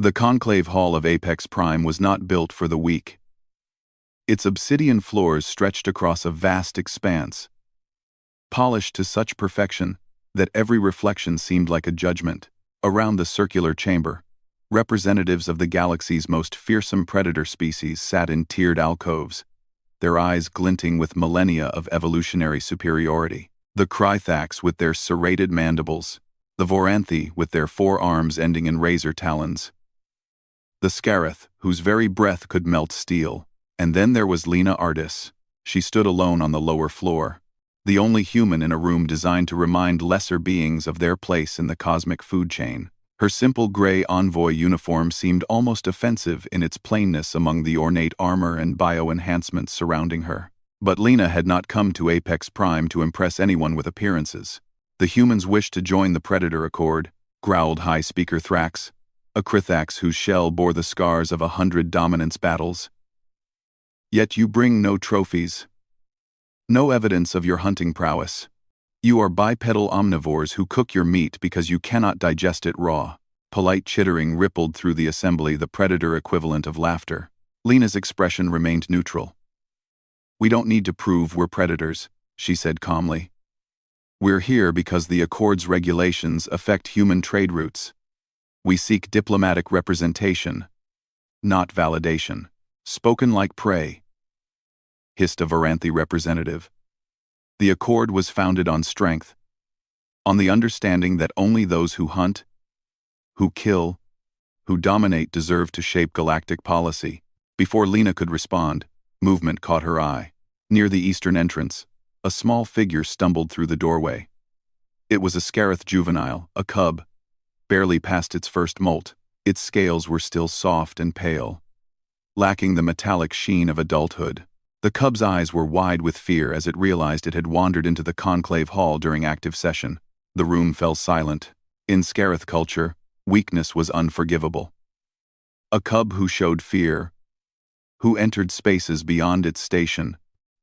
The conclave hall of Apex Prime was not built for the weak. Its obsidian floors stretched across a vast expanse, polished to such perfection that every reflection seemed like a judgment. Around the circular chamber, representatives of the galaxy's most fearsome predator species sat in tiered alcoves, their eyes glinting with millennia of evolutionary superiority. The Krythax with their serrated mandibles, the Voranthi with their forearms ending in razor talons, the Scarith, whose very breath could melt steel. And then there was Lena Ardis. She stood alone on the lower floor, the only human in a room designed to remind lesser beings of their place in the cosmic food chain. Her simple gray envoy uniform seemed almost offensive in its plainness among the ornate armor and bio-enhancements surrounding her. But Lena had not come to Apex Prime to impress anyone with appearances. The humans wished to join the Predator Accord, growled High Speaker Thrax, a Krythax whose shell bore the scars of 100 dominance battles. Yet you bring no trophies, no evidence of your hunting prowess. You are bipedal omnivores who cook your meat because you cannot digest it raw. Polite chittering rippled through the assembly, the predator equivalent of laughter. Lena's expression remained neutral. We don't need to prove we're predators, she said calmly. We're here because the Accord's regulations affect human trade routes. We seek diplomatic representation, not validation. Spoken like prey, hissed a Voranthi representative. The Accord was founded on strength, on the understanding that only those who hunt, who kill, who dominate deserve to shape galactic policy. Before Lena could respond, movement caught her eye. Near the eastern entrance, a small figure stumbled through the doorway. It was a Scarith juvenile, a cub, barely past its first molt. Its scales were still soft and pale, lacking the metallic sheen of adulthood. The cub's eyes were wide with fear as it realized it had wandered into the conclave hall during active session. The room fell silent. In Scarith culture, weakness was unforgivable. A cub who showed fear, who entered spaces beyond its station,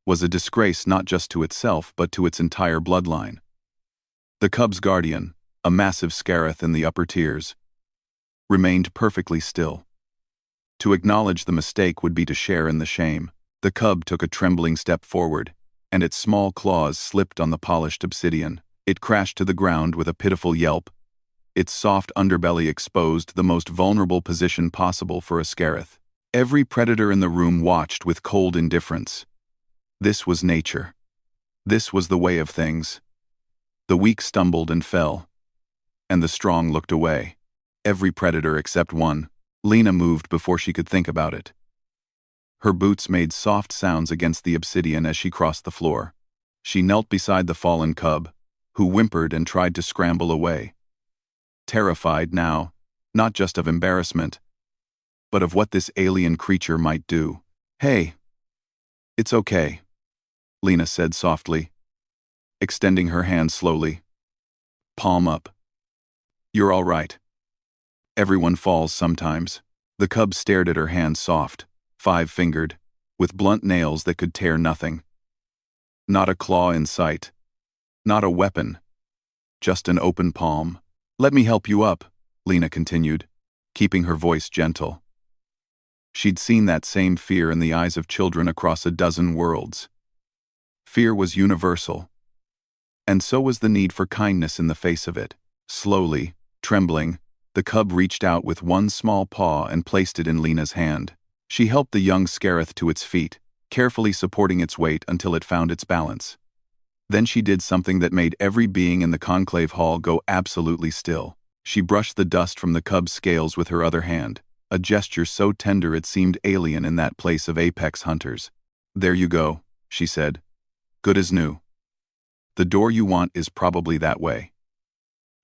was a disgrace not just to itself but to its entire bloodline. The cub's guardian, a massive Scarith in the upper tiers, remained perfectly still. To acknowledge the mistake would be to share in the shame. The cub took a trembling step forward, and its small claws slipped on the polished obsidian. It crashed to the ground with a pitiful yelp, its soft underbelly exposed, the most vulnerable position possible for a Scarith. Every predator in the room watched with cold indifference. This was nature. This was the way of things. The weak stumbled and fell, and the strong looked away. Every predator except one. Lena moved before she could think about it. Her boots made soft sounds against the obsidian as she crossed the floor. She knelt beside the fallen cub, who whimpered and tried to scramble away. Terrified now, not just of embarrassment, but of what this alien creature might do. Hey, it's okay, Lena said softly, extending her hand slowly. Palm up. You're all right. Everyone falls sometimes. The cub stared at her hand, soft, five-fingered, with blunt nails that could tear nothing. Not a claw in sight. Not a weapon. Just an open palm. Let me help you up, Lena continued, keeping her voice gentle. She'd seen that same fear in the eyes of children across a dozen worlds. Fear was universal. And so was the need for kindness in the face of it. Slowly, trembling, the cub reached out with one small paw and placed it in Lena's hand. She helped the young Scarith to its feet, carefully supporting its weight until it found its balance. Then she did something that made every being in the conclave hall go absolutely still. She brushed the dust from the cub's scales with her other hand, a gesture so tender it seemed alien in that place of apex hunters. There you go, she said. Good as new. The door you want is probably that way.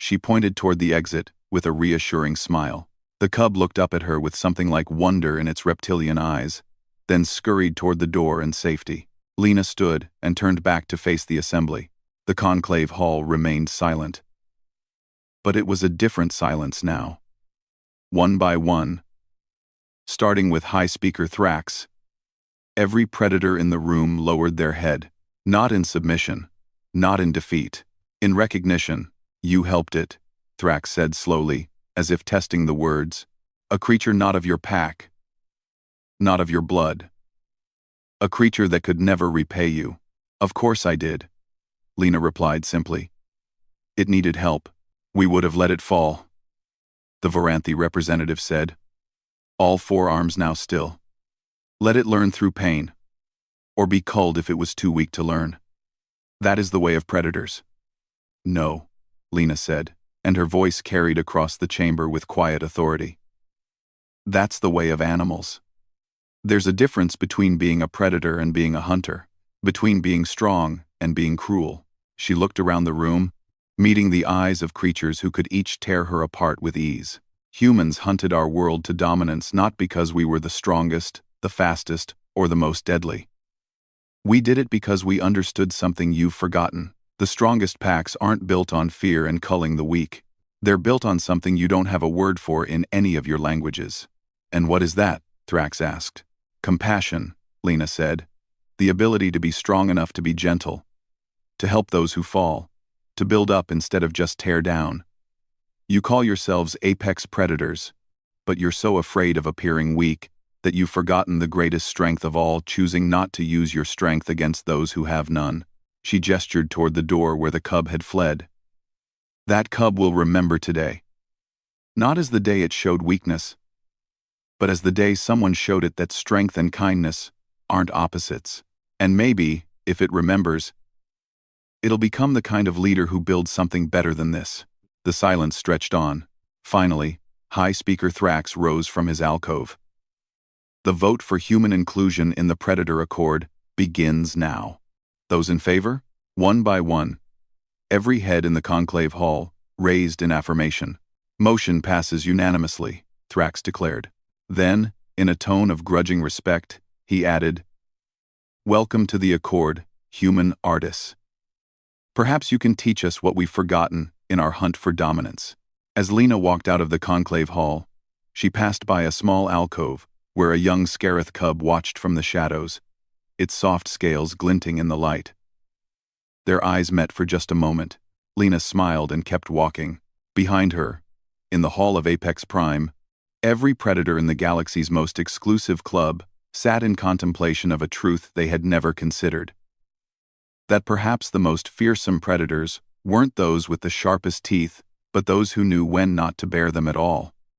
She pointed toward the exit, with a reassuring smile. The cub looked up at her with something like wonder in its reptilian eyes, then scurried toward the door and safety. Lena stood and turned back to face the assembly. The conclave hall remained silent. But it was a different silence now. One by one, starting with High Speaker Thrax, every predator in the room lowered their head, not in submission, not in defeat, in recognition. You helped it, Thrax said slowly, as if testing the words. A creature not of your pack, not of your blood. A creature that could never repay you. Of course I did, Lena replied simply. It needed help. We would have let it fall, the Varanthi representative said, all four arms now still. Let it learn through pain, or be culled if it was too weak to learn. That is the way of predators. No, Lena said, and her voice carried across the chamber with quiet authority. That's the way of animals. There's a difference between being a predator and being a hunter, between being strong and being cruel. She looked around the room, meeting the eyes of creatures who could each tear her apart with ease. Humans hunted our world to dominance not because we were the strongest, the fastest, or the most deadly. We did it because we understood something you've forgotten. The strongest packs aren't built on fear and culling the weak. They're built on something you don't have a word for in any of your languages. And what is that? Thrax asked. Compassion, Lena said. The ability to be strong enough to be gentle, to help those who fall, to build up instead of just tear down. You call yourselves apex predators, but you're so afraid of appearing weak that you've forgotten the greatest strength of all, choosing not to use your strength against those who have none. She gestured toward the door where the cub had fled. That cub will remember today. Not as the day it showed weakness, but as the day someone showed it that strength and kindness aren't opposites. And maybe, if it remembers, it'll become the kind of leader who builds something better than this. The silence stretched on. Finally, High Speaker Thrax rose from his alcove. The vote for human inclusion in the Predator Accord begins now. Those in favor? One by one. Every head in the conclave hall raised in affirmation. Motion passes unanimously, Thrax declared. Then, in a tone of grudging respect, he added, Welcome to the Accord, human artists. Perhaps you can teach us what we've forgotten in our hunt for dominance. As Lena walked out of the conclave hall, she passed by a small alcove where a young Scarith cub watched from the shadows, its soft scales glinting in the light. Their eyes met for just a moment. Lena smiled and kept walking. Behind her, in the hall of Apex Prime, every predator in the galaxy's most exclusive club sat in contemplation of a truth they had never considered. That perhaps the most fearsome predators weren't those with the sharpest teeth, but those who knew when not to bear them at all.